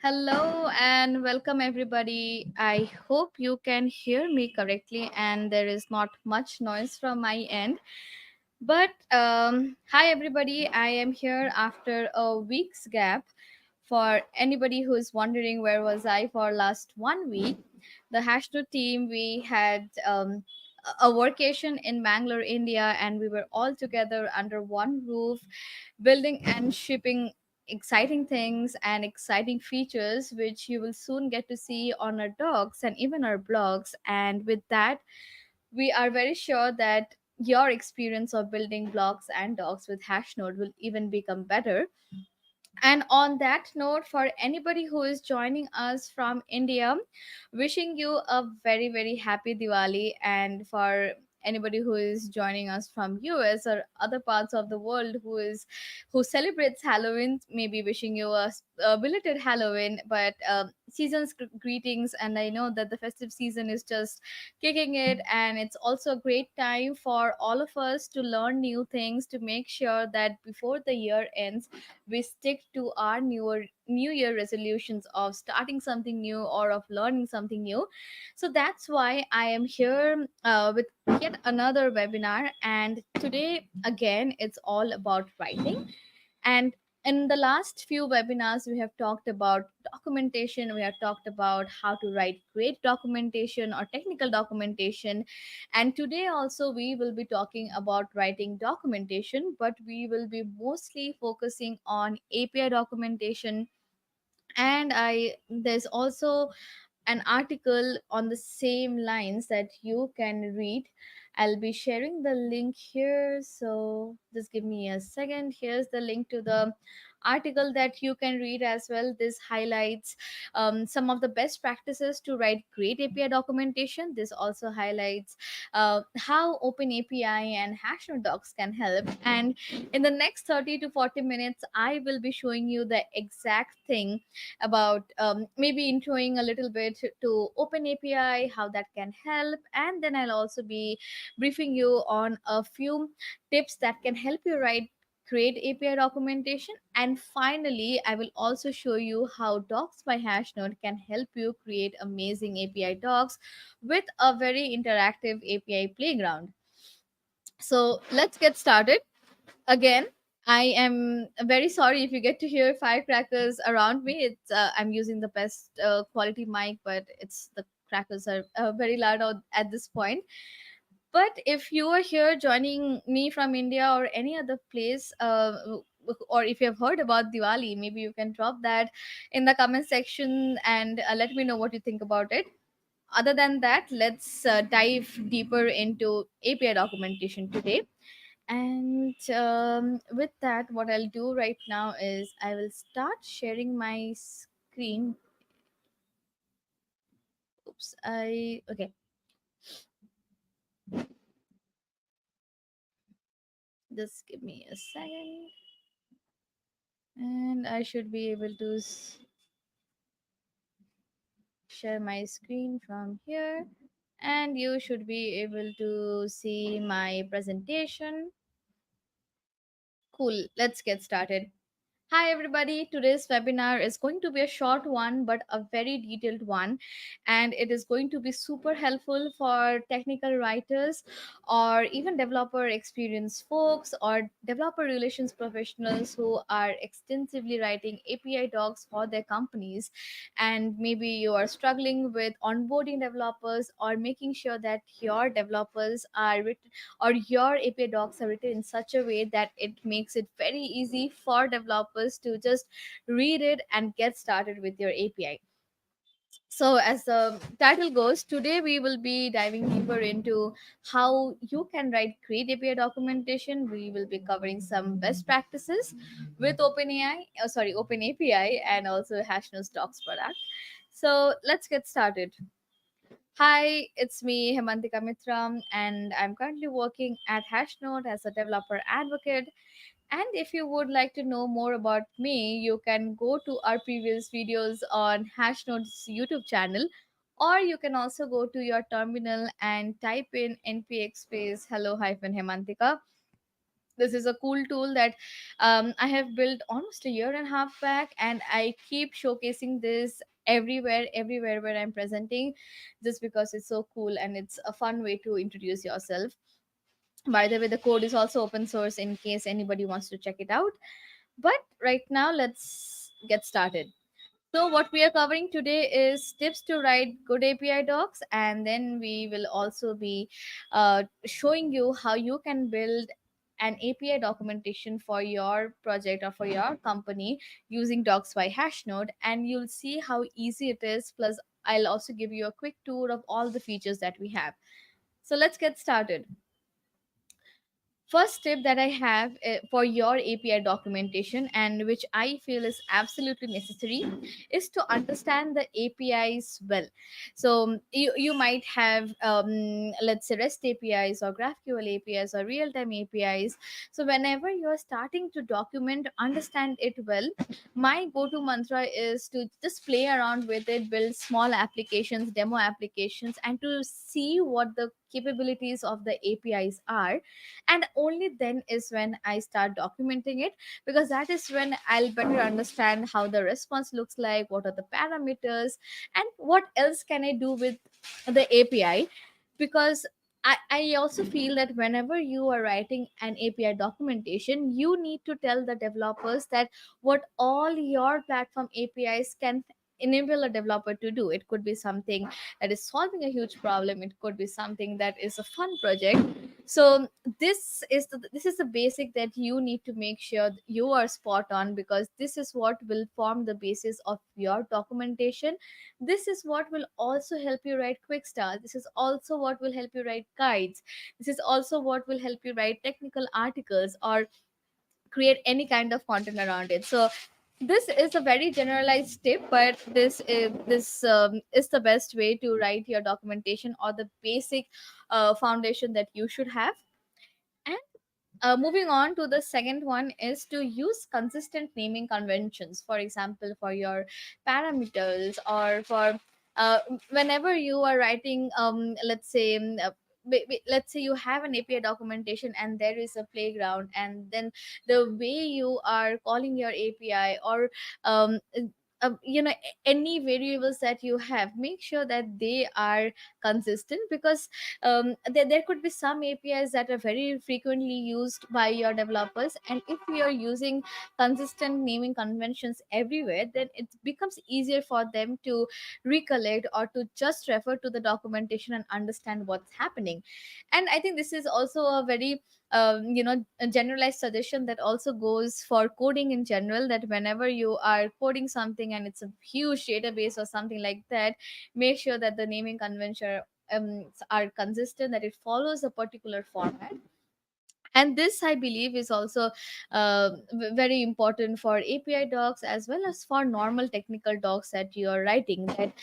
Hello and welcome everybody. I hope you can hear me correctly and there is not much noise from my end. But hi everybody, I am here after a week's gap. For anybody who is wondering where was I for last 1 week, the Hashnode team we had a workation in Bangalore, India, and we were all together under one roof, building and shipping exciting things and exciting features which you will soon get to see on our docs and even our blogs. And with that, we are very sure that your experience of building blogs and docs with Hashnode will even become better. And on that note, for anybody who is joining us from India, wishing you a very, very happy Diwali. And for anybody who is joining us from US or other parts of the world who celebrates Halloween, maybe wishing you a belated Halloween, but season's greetings. And I know that the festive season is just kicking it, and it's also a great time for all of us to learn new things to make sure that before the year ends we stick to our new year resolutions of starting something new or of learning something new. So that's why I am here with yet another webinar, and today again it's all about writing. And in the last few webinars, we have talked about documentation. We have talked about how to write great documentation or technical documentation. And today also, we will be talking about writing documentation, but we will be mostly focusing on API documentation. And there's also an article on the same lines that you can read. I'll be sharing the link here. So just give me a second. Here's the link to the article that you can read as well. This highlights some of the best practices to write great API documentation. This also highlights how OpenAPI and Hashnode docs can help. And in the next 30 to 40 minutes, I will be showing you the exact thing about maybe introing a little bit to OpenAPI, how that can help, and then I'll also be briefing you on a few tips that can help you write great API documentation. And finally, I will also show you how Docs by Hashnode can help you create amazing API docs with a very interactive API playground. So let's get started. Again, I am very sorry if you get to hear firecrackers around me. I'm using the best quality mic, but it's the crackers are very loud at this point. But if you are here joining me from India or any other place, or if you have heard about Diwali, maybe you can drop that in the comment section and let me know what you think about it. Other than that, let's dive deeper into API documentation today. And with that, what I'll do right now is I will start sharing my screen. Oops, I okay. Just give me a second, and I should be able to share my screen from here, and you should be able to see my presentation. Cool. Let's get started. Hi, everybody. Today's webinar is going to be a short one, but a very detailed one. And it is going to be super helpful for technical writers or even developer experience folks or developer relations professionals who are extensively writing API docs for their companies. And maybe you are struggling with onboarding developers or making sure that your developers are written or your API docs are written in such a way that it makes it very easy for developers to just read it and get started with your API. So, as the title goes, today we will be diving deeper into how you can write great API documentation. We will be covering some best practices with OpenAPI, and also Hashnode's Docs product. So, let's get started. Hi, it's me, Hemantika Mitra, and I'm currently working at Hashnode as a developer advocate. And if you would like to know more about me, you can go to our previous videos on Hashnode's YouTube channel, or you can also go to your terminal and type in npx space hello hyphen Hemantika, This is a cool tool that I have built almost a year and a half back, and I keep showcasing this everywhere where I'm presenting, just because it's so cool and it's a fun way to introduce yourself. By the way, the code is also open source in case anybody wants to check it out. But right now, let's get started. So, what we are covering today is tips to write good API docs, and then we will also be showing you how you can build an API documentation for your project or for your company using docs by Hashnode, and you'll see how easy it is. Plus, I'll also give you a quick tour of all the features that we have. So, let's get started. First tip that I have for your API documentation, and which I feel is absolutely necessary, is to understand the APIs well. So you might have, let's say, REST APIs or GraphQL APIs or real-time APIs. So whenever you're starting to document, understand it well. My go-to mantra is to just play around with it, build small applications, demo applications, and to see what the capabilities of the APIs are. And only then is when I start documenting it, because that is when I'll better understand how the response looks like, what are the parameters, and what else can I do with the API. Because I also feel that whenever you are writing an API documentation, you need to tell the developers that what all your platform APIs can enable a developer to do. It could be something that is solving a huge problem, it could be something that is a fun project. So this is the basic that you need to make sure you are spot on, because this is what will form the basis of your documentation. This is what will also help you write quick start. This is also what will help you write guides. This is also what will help you write technical articles or create any kind of content around it. So this is a very generalized tip, but this is the best way to write your documentation, or the basic foundation that you should have. And moving on to the second one is to use consistent naming conventions. For example, for your parameters, or for whenever you are writing, let's say, let's say you have an API documentation and there is a playground, and then the way you are calling your API, or um, any variables that you have, make sure that they are consistent. Because there could be some APIs that are very frequently used by your developers, and if you are using consistent naming conventions everywhere, then it becomes easier for them to recollect or to just refer to the documentation and understand what's happening. And I think this is also a very a generalized suggestion that also goes for coding in general, that whenever you are coding something and it's a huge database or something like that, make sure that the naming convention are consistent, that it follows a particular format. And this, I believe, is also very important for API docs as well as for normal technical docs that you are writing, that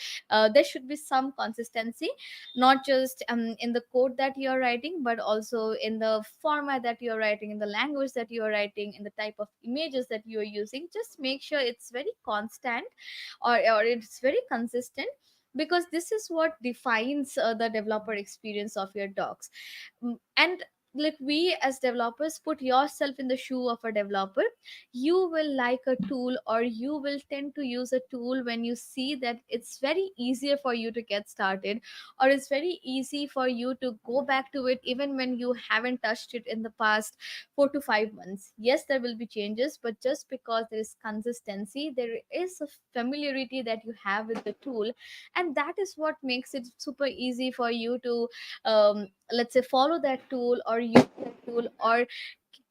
there should be some consistency, not just in the code that you are writing, but also in the format that you are writing, in the language that you are writing, in the type of images that you are using. Just make sure it's very constant, or it's very consistent, because this is what defines the developer experience of your docs. And like, we as developers, put yourself in the shoe of a developer. You will like a tool, or you will tend to use a tool when you see that it's very easier for you to get started, or it's very easy for you to go back to it even when you haven't touched it in the past 4 to 5 months. Yes, there will be changes, but just because there is consistency, there is a familiarity that you have with the tool, and that is what makes it super easy for you to, let's say, follow that tool, or use that tool, or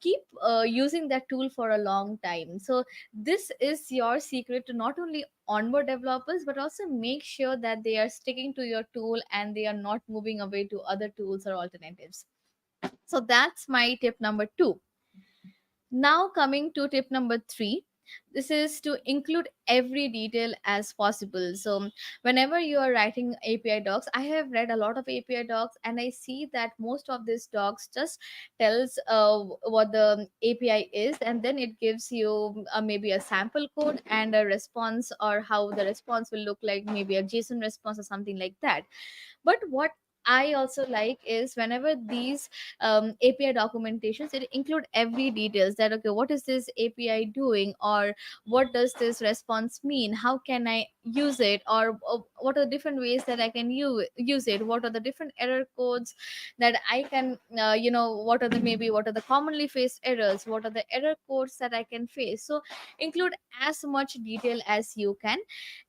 keep using that tool for a long time. So this is your secret to not only onboard developers, but also make sure that they are sticking to your tool and they are not moving away to other tools or alternatives. So that's my tip number 2. Now, coming to tip number 3, this is to include every detail as possible. So, whenever you are writing API docs, I have read a lot of API docs, and I see that most of these docs just tells what the API is, and then it gives you maybe a sample code and a response, or how the response will look like, maybe a JSON response or something like that. But what I also like is whenever these API documentations, it include every details that okay, what is this API doing, or what does this response mean, how can I use it, or what are the different ways that I can use it, what are the different error codes that I can what are the, maybe what are the commonly faced errors, what are the error codes that I can face. So include as much detail as you can.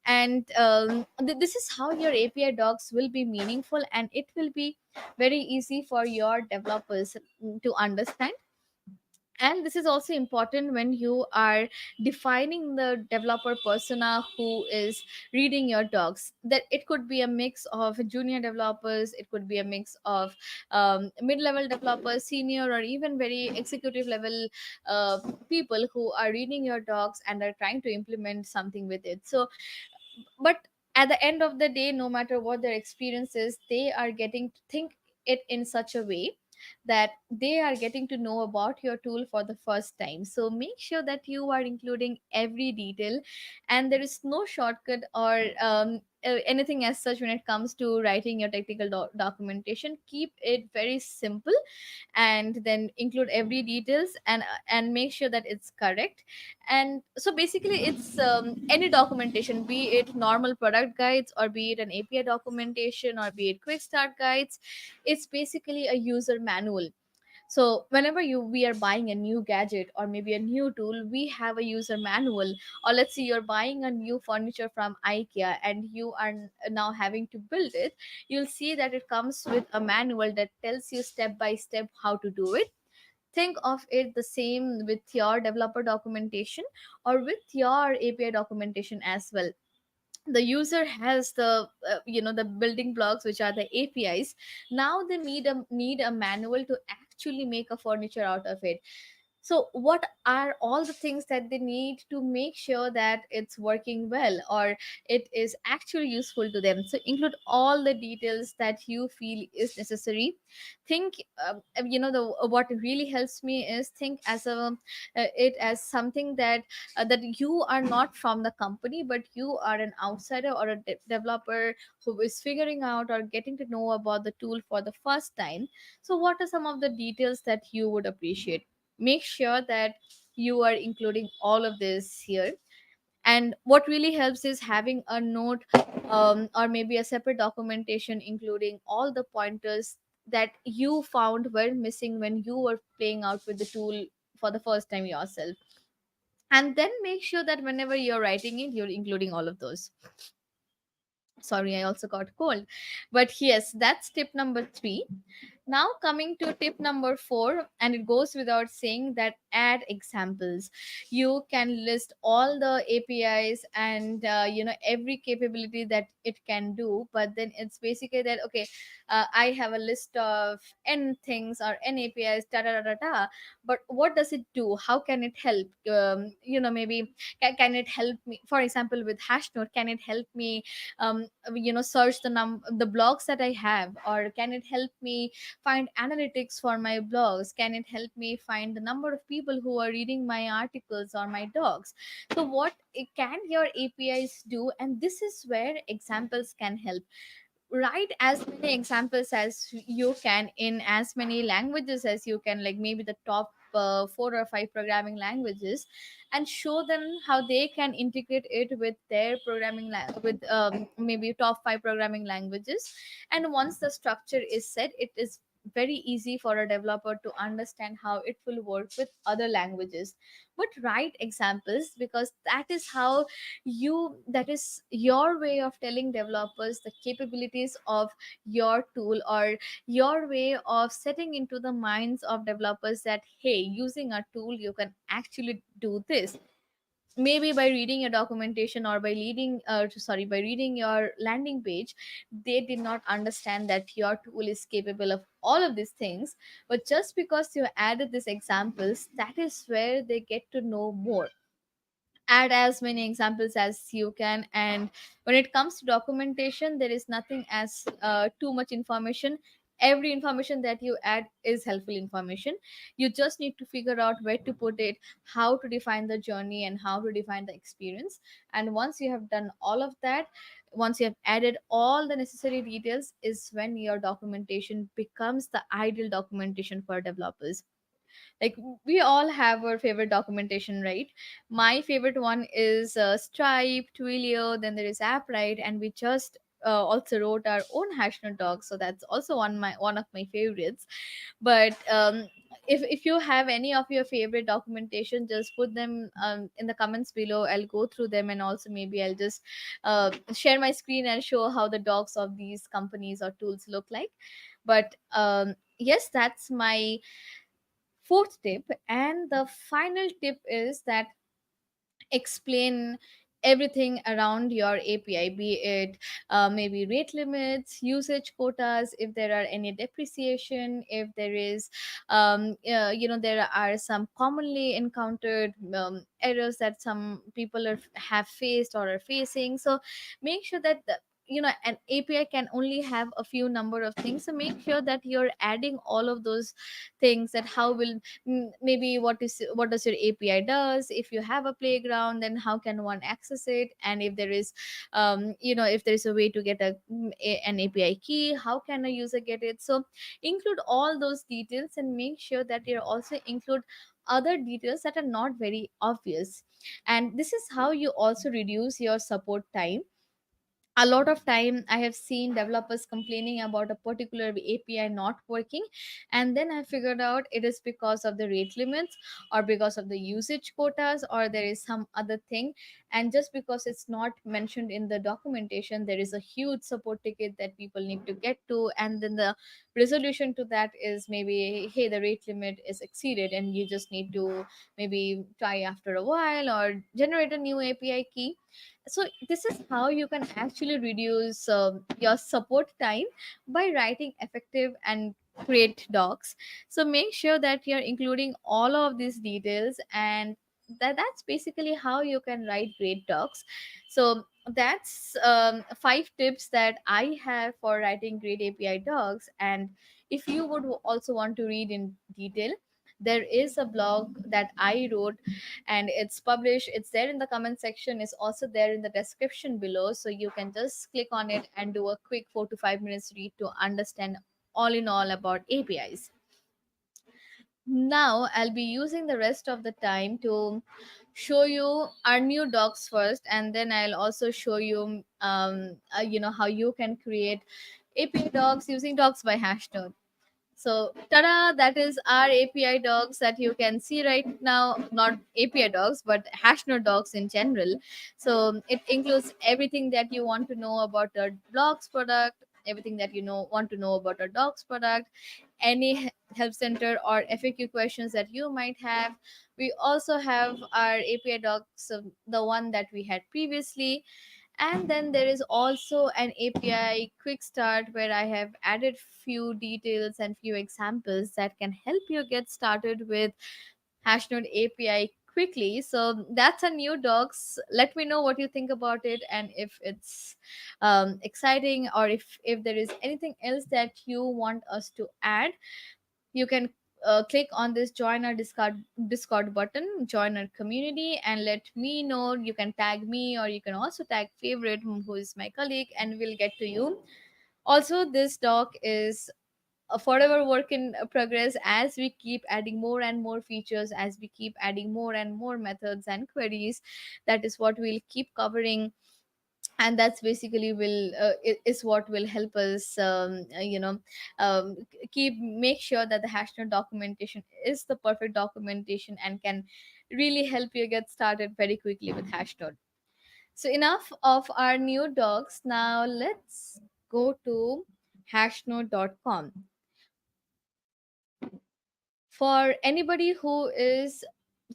And this is how your API docs will be meaningful, and it will be very easy for your developers to understand. And this is also important when you are defining the developer persona who is reading your docs, that it could be a mix of junior developers, it could be a mix of mid-level developers, senior, or even very executive level uh, people who are reading your docs and are trying to implement something with it. So but at the end of the day, no matter what their experience is, they are getting to think it in such a way that they are getting to know about your tool for the first time. So make sure that you are including every detail, and there is no shortcut or anything as such when it comes to writing your technical documentation. Keep it very simple, and then include every details, and make sure that it's correct. And so basically it's any documentation, be it normal product guides, or be it an API documentation, or be it quick start guides, it's basically a user manual. So whenever we are buying a new gadget or maybe a new tool, we have a user manual. Or let's say you're buying a new furniture from IKEA and you are now having to build it, you'll see that it comes with a manual that tells you step by step how to do it. Think of it the same with your developer documentation or with your API documentation as well. The user has the the building blocks, which are the APIs. Now they need a manual to actually make a furniture out of it. So what are all the things that they need to make sure that it's working well, or it is actually useful to them? So include all the details that you feel is necessary. Think the what really helps me is think as it as something that you are not from the company, but you are an outsider or a developer who is figuring out or getting to know about the tool for the first time. So what are some of the details that you would appreciate? Make sure that you are including all of this here. And what really helps is having a note, or maybe a separate documentation including all the pointers that you found were missing when you were playing out with the tool for the first time yourself. And then make sure that whenever you're writing it, you're including all of those. Sorry, I also got cold. But yes, that's tip number 3. Now, coming to tip number 4, and it goes without saying that add examples. You can list all the APIs and every capability that it can do, but then it's basically that okay, I have a list of n things or n APIs, da da da da da. But what does it do? How can it help? Maybe can it help me? For example, with Hashnode, can it help me? Search the blogs that I have, or can it help me find analytics for my blogs? Can it help me find the number of people who are reading my articles or my docs? So what can your APIs do? And this is where examples can help. Write as many examples as you can in as many languages as you can, like maybe the top 4 or 5 programming languages, and show them how they can integrate it with their with maybe top 5 programming languages. And once the structure is set, it is very easy for a developer to understand how it will work with other languages. But write examples, because that is your way of telling developers the capabilities of your tool, or your way of setting into the minds of developers that hey, using a tool you can actually do this. Maybe by reading your documentation, or by reading your landing page, they did not understand that your tool is capable of all of these things. But just because you added these examples, that is where they get to know more. Add as many examples as you can. And when it comes to documentation, there is nothing as too much information. every information that you add is helpful information. You just need to figure out where to put it, how to define the journey, and how to define the experience. And once you have done all of that, once you have added all the necessary details, is when your documentation becomes the ideal documentation for developers. Like, we all have our favorite documentation, right? My favorite one is Stripe, Twilio, then there is AppWrite, and we just also wrote our own Hashnode docs, so that's also one of my favorites. But if you have any of your favorite documentation, just put them in the comments below. I'll go through them, and also maybe I'll just share my screen and show how the docs of these companies or tools look like. But yes, that's my fourth tip. And the final tip is that explain everything around your API, be it maybe rate limits, usage quotas, if there are any depreciation, if there is, there are some commonly encountered errors that some people have faced or are facing. So make sure that an API can only have a few number of things. So make sure that you're adding all of those things, that how will, maybe what does your API does. If you have a playground, then how can one access it? And if there is, if there is a way to get an API key, how can a user get it? So include all those details, and make sure that you also include other details that are not very obvious. And this is how you also reduce your support time. A lot of time I have seen developers complaining about a particular API not working, and then I figured out it is because of the rate limits, or because of the usage quotas, or there is some other thing. And just because it's not mentioned in the documentation, there is a huge support ticket that people need to get to, and then the resolution to that is maybe, hey, the rate limit is exceeded, and you just need to maybe try after a while or generate a new API key. So this is how you can actually reduce your support time, by writing effective and great docs. So make sure that you're including all of these details, and that's basically how you can write great docs. So that's five tips that I have for writing great API docs. And if you would also want to read in detail, there is a blog that I wrote, and it's published. It's there in the comment section, it's also there in the description below, so you can just click on it and do a quick 4 to 5 minutes read to understand all in all about APIs. Now I'll be using the rest of the time to show you our new docs first, and then I'll also show you how you can create API docs using docs by Hashnode. So, tada, that is our API docs that you can see right now. Not API docs, but Hashnode docs in general. So, it includes everything that you want to know about our blogs product, everything that want to know about our docs product, any help center or FAQ questions that you might have. We also have our API docs, the one that we had previously. And then there is also an API quick start, where I have added few details and few examples that can help you get started with Hashnode API quickly. So that's a new docs. Let me know what you think about it, and if it's exciting, or if there is anything else that you want us to add. You can click on this join our discord button, join our community, and let me know. You can tag me, or you can also tag favorite, who is my colleague, and we'll get to you. Also, this doc is a forever work in progress. As we keep adding more and more features, as we keep adding more and more methods and queries, that is what we'll keep covering. And that's basically is what will help us keep make sure that the Hashnode documentation is the perfect documentation, and can really help you get started very quickly with Hashnode. So enough of our new docs. Now let's go to hashnode.com. For anybody who is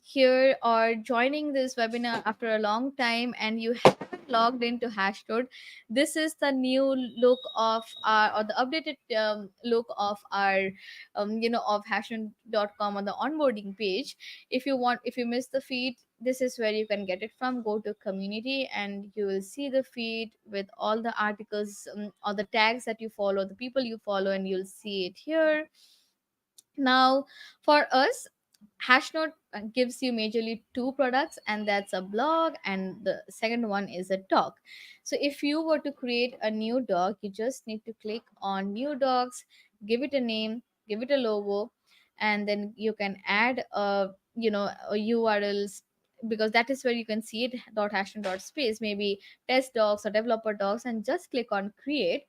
here or joining this webinar after a long time and you haven't logged into Hashnode, this is the new look of our, or the updated look of our of Hashnode.com on the onboarding page. If you missed the feed, this is where you can get it from. Go to community and you will see the feed with all the articles, all the tags that you follow, the people you follow, and you'll see it here. Now, for us, Hashnode gives you majorly two products, and that's a blog, and the second one is a doc. So, if you were to create a new doc, you just need to click on new docs, give it a name, give it a logo, and then you can add a URLs, because that is where you can see it dot hashnode dot space, maybe test docs or developer docs, and just click on create,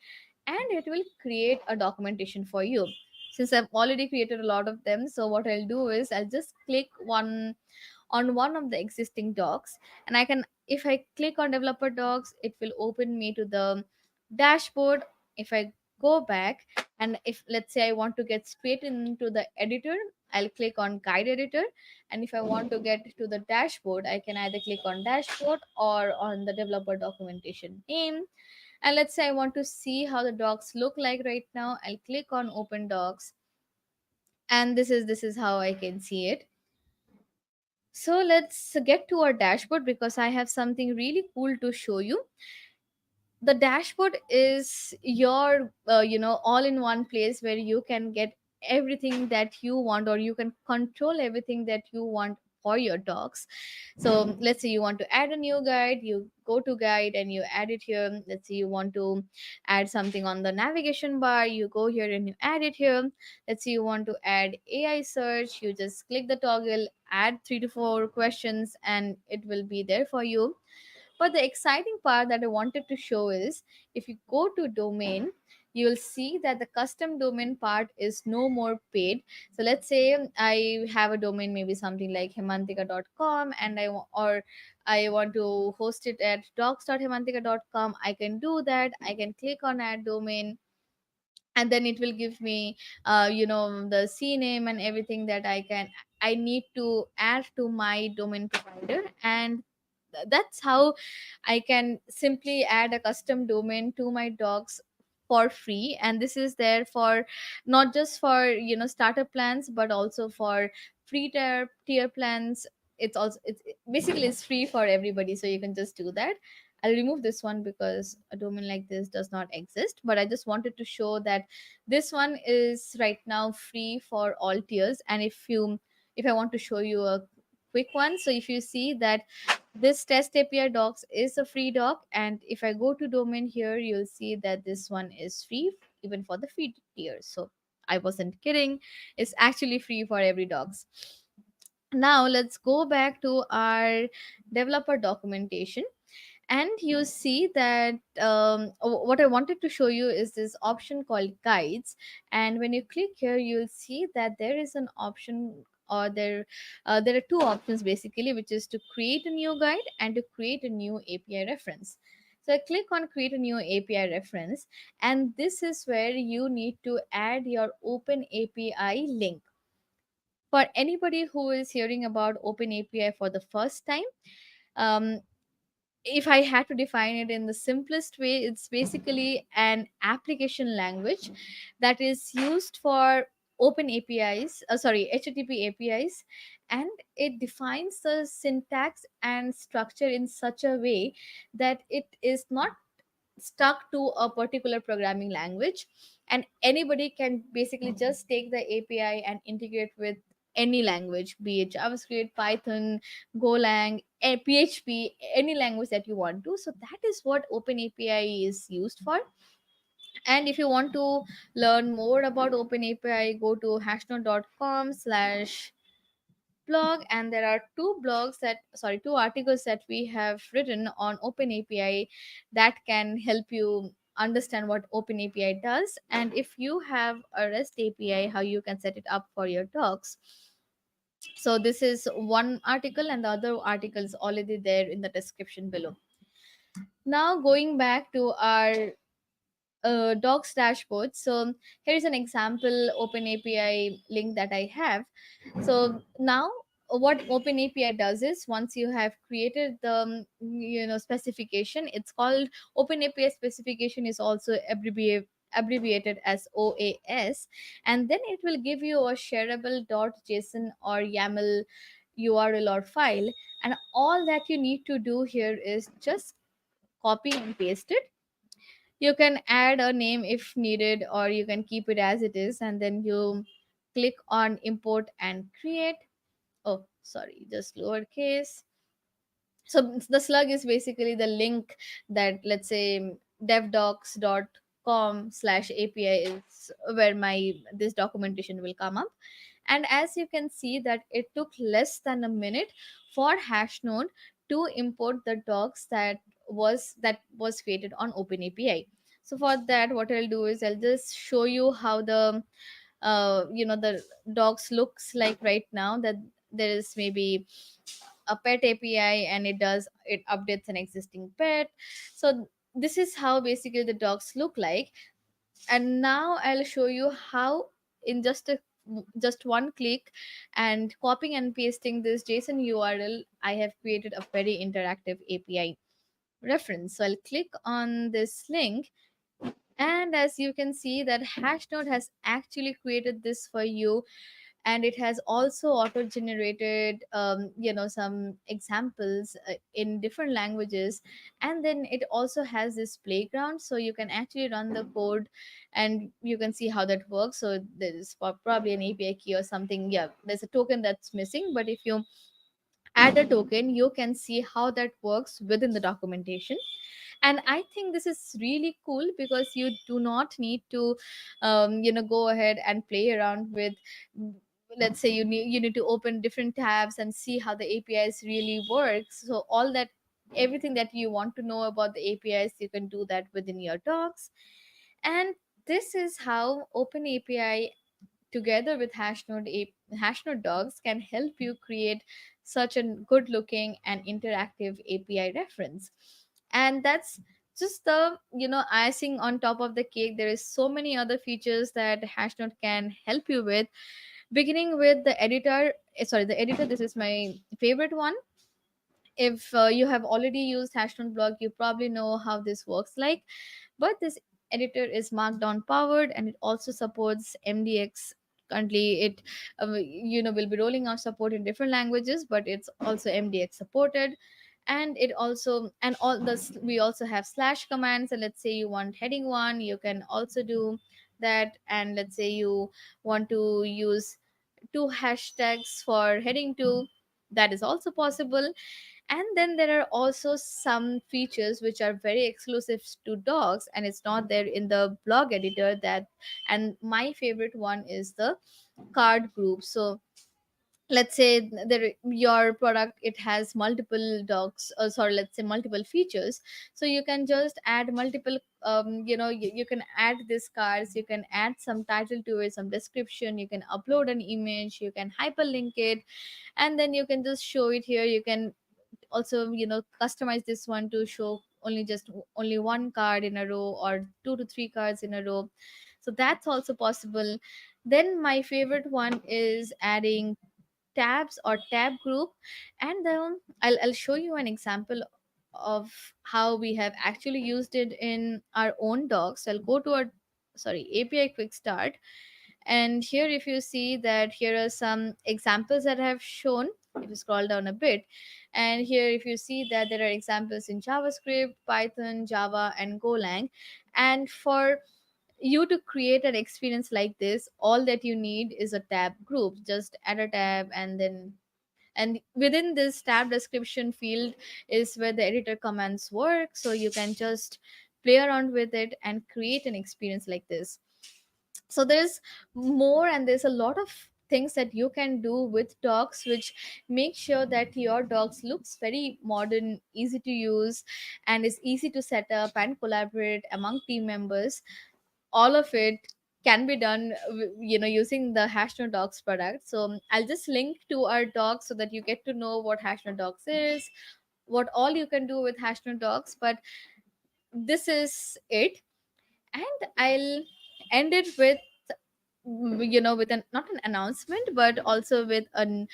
and it will create a documentation for you. Since I've already created a lot of them, so what I'll do is I'll just click one on one of the existing docs, and I can, if I click on developer docs, it will open me to the dashboard. If I go back, and if let's say I want to get straight into the editor, I'll click on guide editor, and if I want to get to the dashboard, I can either click on dashboard or on the developer documentation name. And let's say I want to see how the docs look like right now, I'll click on open docs, and this is how I can see it. So let's get to our dashboard, because I have something really cool to show you. The dashboard is your all in one place where you can get everything that you want, or you can control everything that you want for your docs. So let's say you want to add a new guide, you go to guide and you add it here. Let's say you want to add something on the navigation bar, you go here and you add it here. Let's say you want to add AI search, you just click the toggle, add 3 to 4 questions, and it will be there for you. But the exciting part that I wanted to show is, if you go to domain, you will see that the custom domain part is no more paid. So let's say I have a domain, maybe something like hemantika.com, and or I want to host it at docs.hemantika.com. I can do that. I can click on add domain, and then it will give me the CNAME and everything that I need to add to my domain provider. And that's how I can simply add a custom domain to my docs for free. And this is there for not just for starter plans, but also for free tier plans. It's also, basically it's free for everybody, so you can just do that. I'll remove this one because a domain like this does not exist, but I just wanted to show that this one is right now free for all tiers. And if I want to show you a quick one, so if you see that this test API docs is a free doc, and if I go to domain here, you'll see that this one is free even for the free tier. So I wasn't kidding, it's actually free for every docs. Now let's go back to our developer documentation, and you see that what I wanted to show you is this option called guides. And when you click here, you'll see that there is an option, or there are two options basically, which is to create a new guide and to create a new API reference. So I click on create a new API reference, and this is where you need to add your open API link. For anybody who is hearing about open API for the first time, um, if I had to define it in the simplest way, it's basically an application language that is used for open APIs, sorry, HTTP APIs, and it defines the syntax and structure in such a way that it is not stuck to a particular programming language, and anybody can basically just take the API and integrate with any language, be it JavaScript, Python, Golang, PHP, any language that you want to. So that is what OpenAPI is used for. And if you want to learn more about OpenAPI, go to hashnode.com/blog, and there are two articles that we have written on OpenAPI that can help you understand what OpenAPI does, and if you have a REST API, how you can set it up for your docs. So this is one article, and the other article is already there in the description below. Now going back to our docs dashboard. So here is an example OpenAPI link that I have. So now what OpenAPI does is, once you have created the specification, it's called OpenAPI specification, is also abbreviated as OAS, and then it will give you a shareable .json or YAML URL or file, and all that you need to do here is just copy and paste it. You can add a name if needed, or you can keep it as it is, and then you click on import and create. Oh, sorry, just lowercase. So the slug is basically the link that, let's say, devdocs.com/api is where my this documentation will come up. And as you can see that it took less than a minute for Hashnode to import the docs that was created on OpenAPI. So for that, what I'll do is I'll just show you how the docs looks like right now. That there is maybe a pet API, and it updates an existing pet. So this is how basically the docs look like. And now I'll show you how, in just one click and copying and pasting this JSON URL, I have created a very interactive API reference. So I'll click on this link, and as you can see that Hashnode has actually created this for you, and it has also auto generated some examples in different languages. And then it also has this playground, so you can actually run the code and you can see how that works. So there is probably an API key or something. Yeah, there's a token that's missing, but if you add a token, you can see how that works within the documentation. And I think this is really cool because you do not need to go ahead and play around with, let's say, you need to open different tabs and see how the APIs really works. So all that, everything that you want to know about the APIs, you can do that within your docs. And this is how OpenAPI together with Hashnode docs can help you create such a good looking and interactive API reference. And that's just the icing on top of the cake. There is so many other features that Hashnode can help you with, beginning with the editor. Sorry, the editor, this is my favorite one. If you have already used Hashnode blog, you probably know how this works like. But this editor is markdown powered, and it also supports MDX. Currently it will be rolling out support in different languages, but it's also MDX supported. And it also, and all this, we also have slash commands. And let's say you want heading one, you can also do that. And let's say you want to use two hashtags for heading two, that is also possible. And then there are also some features which are very exclusive to dogs, and it's not there in the blog editor. That, and my favorite one is the card group. So let's say there, your product, it has multiple dogs, sorry, let's say multiple features. So you can just add multiple, you can add these cards, you can add some title to it, some description, you can upload an image, you can hyperlink it, and then you can just show it here. You can also customize this one to show only one card in a row, or two to three cards in a row. So that's also possible. Then my favorite one is adding tabs or tab group. And then I'll show you an example of how we have actually used it in our own docs. I'll go to our, sorry, API quick start. And here, if you see that here are some examples that I have shown, if you scroll down a bit, and here if you see that there are examples in JavaScript, Python, Java, and Golang. And for you to create an experience like this, all that you need is a tab group. Just add a tab, and then, and within this tab description field is where the editor commands work. So you can just play around with it and create an experience like this. So there's more, and there's a lot of things that you can do with docs, which make sure that your docs looks very modern, easy to use, and is easy to set up and collaborate among team members. All of it can be done using the Hashnode docs product. So I'll just link to our docs so that you get to know what Hashnode docs is, what all you can do with Hashnode docs. But this is it. And I'll end it with, with an, not an announcement, but also with an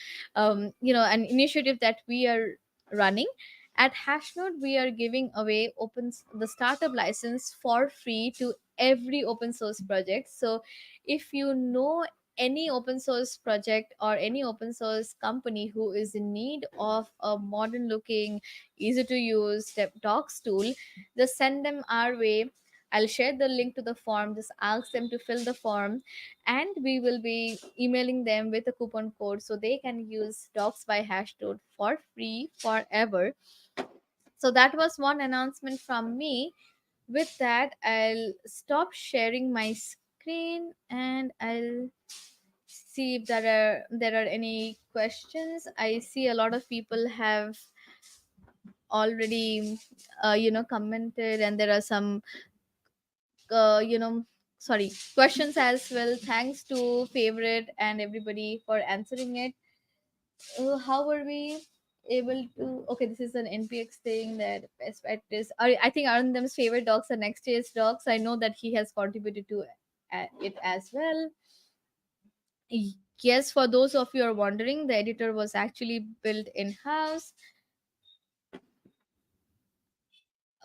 initiative that we are running at Hashnode. We are giving away the startup license for free to every open source project. So if you know any open source project or any open source company who is in need of a modern looking, easy to use docs tool, just send them our way. I'll share the link to the form. Just ask them to fill the form, and we will be emailing them with a coupon code so they can use Docs by Hashnode for free forever. So that was one announcement from me. With that, I'll stop sharing my screen and I'll see if there are any questions. I see a lot of people have already commented, and there are some uh, you know sorry, questions as well. Thanks to favorite and everybody for answering it. How were we able to? Okay, this is an NPX thing that best bet is. I think Arundam's favorite dogs are next year's dogs. I know that he has contributed to it as well. Yes, for those of you are wondering, the editor was actually built in house.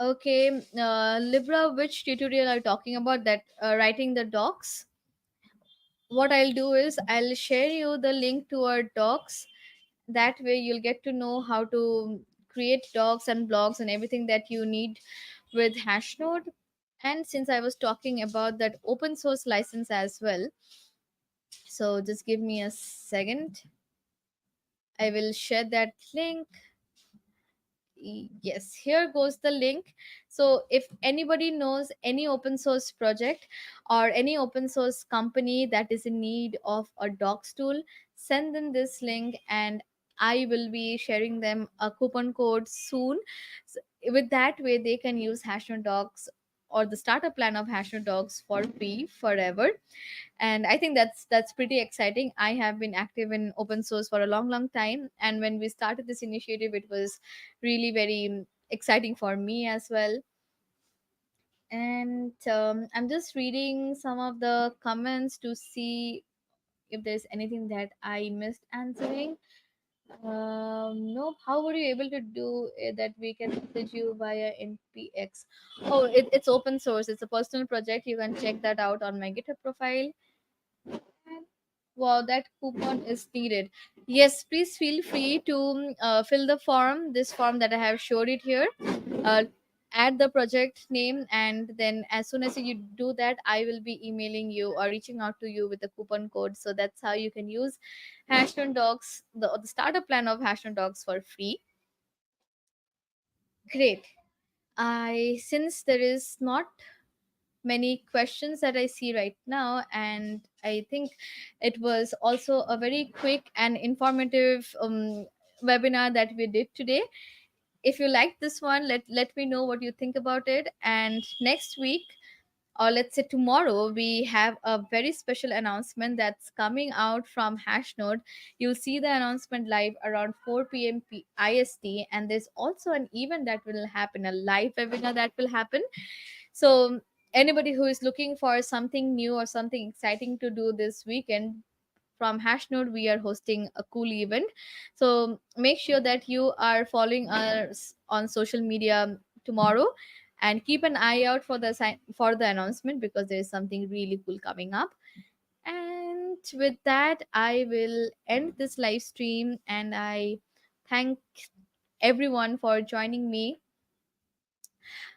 Okay, Libra, which tutorial are you talking about? That writing the docs. What I'll do is I'll share you the link to our docs. That way you'll get to know how to create docs and blogs and everything that you need with Hashnode. And since I was talking about that open source license as well, so just give me a second. I will share that link. Yes, here goes the link. So if anybody knows any open source project or any open source company that is in need of a docs tool, send them this link and I will be sharing them a coupon code soon. So with that way they can use Hashnode docs or the starter plan of Hashnode docs for free forever. And I think that's pretty exciting. I have been active in open source for a long time, and when we started this initiative it was really very exciting for me as well. And I'm just reading some of the comments to see if there's anything that I missed answering. Nope. How were you able to do it that we can message you via npx? Oh, it's open source, it's a personal project, you can check that out on my GitHub profile. Wow, that coupon is needed. Yes, please feel free to fill the form, this form that I have showed it here. Uh, add the project name, and then as soon as you do that, I will be emailing you or reaching out to you with the coupon code. So that's how you can use Hashtag Docs, the starter plan of Hashtag Docs for free. Great. I since there is not many questions that I see right now. And I think it was also a very quick and informative webinar that we did today. If you like this one, let me know what you think about it. And next week, or let's say tomorrow, we have a very special announcement that's coming out from Hashnode. You'll see the announcement live around 4 p.m. IST, and there's also an event that will happen, a live webinar that will happen. So anybody who is looking for something new or something exciting to do this weekend, from Hashnode, we are hosting a cool event. So make sure that you are following us on social media tomorrow, and keep an eye out for for the announcement, because there is something really cool coming up. And with that, I will end this live stream, and I thank everyone for joining me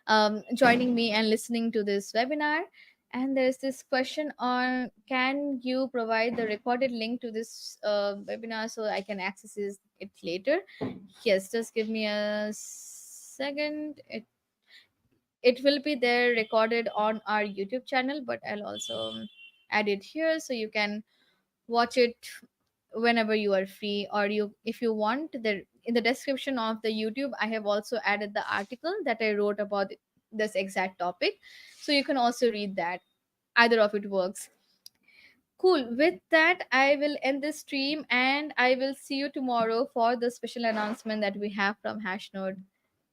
and listening to this webinar. And there's this question on, can you provide the recorded link to this webinar so I can access it later? Yes, just give me a second. It will be there recorded on our YouTube channel, but I'll also add it here so you can watch it whenever you are free. Or you, if you want, the in the description of the YouTube I have also added the article that I wrote about this exact topic, so you can also read that. Either of it works. Cool. With that, I will end this stream, and I will see you tomorrow for the special announcement that we have from Hashnode.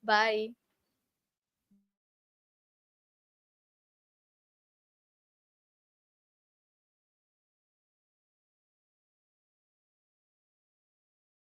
Bye.